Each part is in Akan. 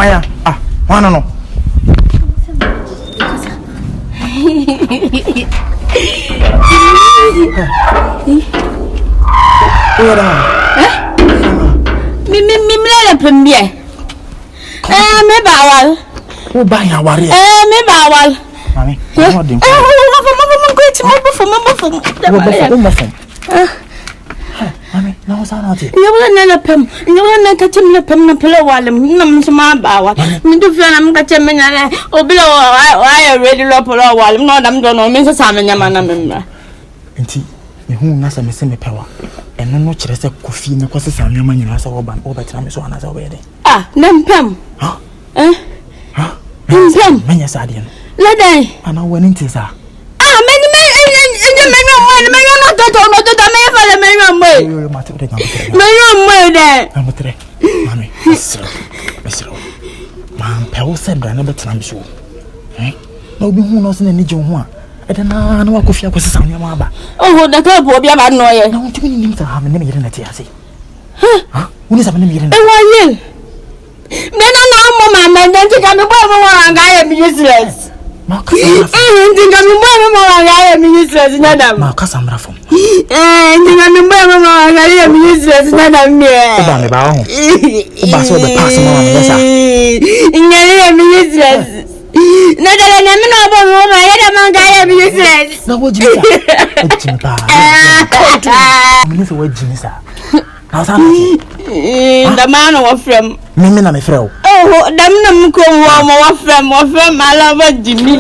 Why? Ah, one no. Me premier. Me bawal. Who buy a warrior? Me bawal. Mammy, what do you Mammy, no, it's not it. You will not pem. You will not catch him the pem and pillow while I'm some bower. You do feel I'm catching me or below. I already love for a while. Not I'm going to Mrs. Simon Yamana member. And see, whom Nasa missing power. And no chest of coffee, no causes some young man in us over time is one as already. Ah, then pem. Huh? Pem, many sardine. Let I know when it is. Many men not that all the Mammy, Mr. Mam Pell said, but I never tell you. No, who knows in any John. I don't know what coffee was on your mother. Oh, the club will be about no. No, too many names have never in a TSC. Huh? Who is a million? Why you? Then I know, Mamma, and then to come to Baba, I am useless. Marcus, I am useless, madam. Marcus, I'm from. And I am useless, madam. That's what the passing on. I am useless. Not that I am useless. No, what you the man of from Mimina, my friend. Oh, damn, come from my lover, Jimmy.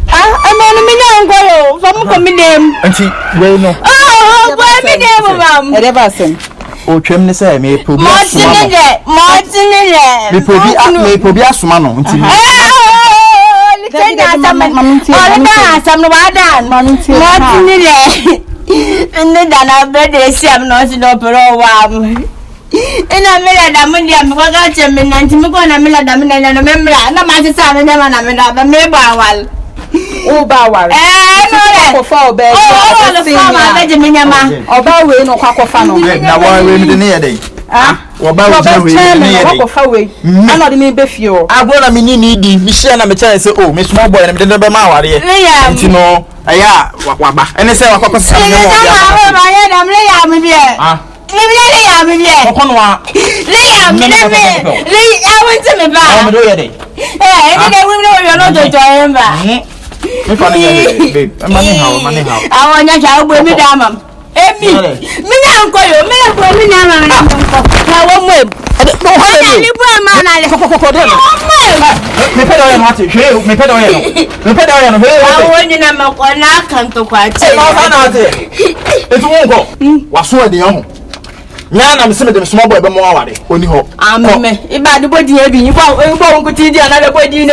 I'm on a million from coming. Auntie, well, no. Oh, why me name, I never seen. Oh, Trimney say, may probably and then I bet they say I'm not in opera. And I made a diamond, I got him in 90 million, and I remember, no matter son, and then I'm another member. Oh, Bower, no, for bed, or Bower, no cock of fun. Now, why we the near day? Or Bower, I'm not in Befio. I want a mini Michelle, I'm a child, say, oh, Miss Mowboy, and the number Mauer, you know. Aya, waba. Ene se wakoko sa. I'm some of them small boy, but more only hope. I'm about the body heavy. You won't continue another body. You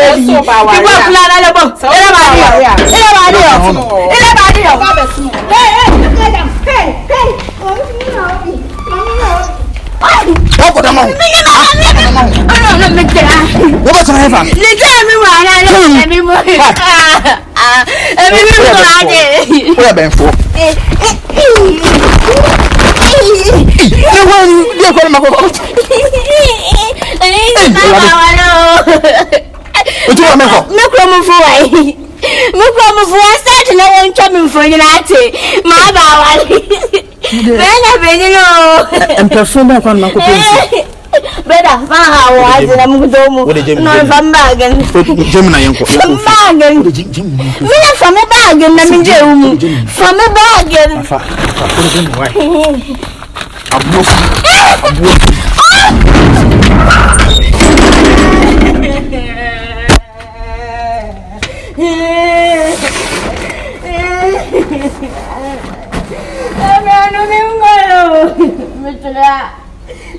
Better, I am going from Bagan. From a bargain, from a bargain.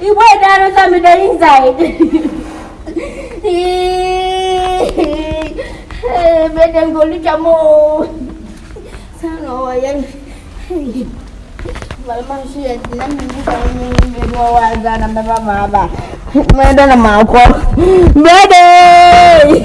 You went down on some of the inside. Let them go to Jamo. So, I am. Well, my shit, let me go and I'm never my back. Madam Malcolm. Ready!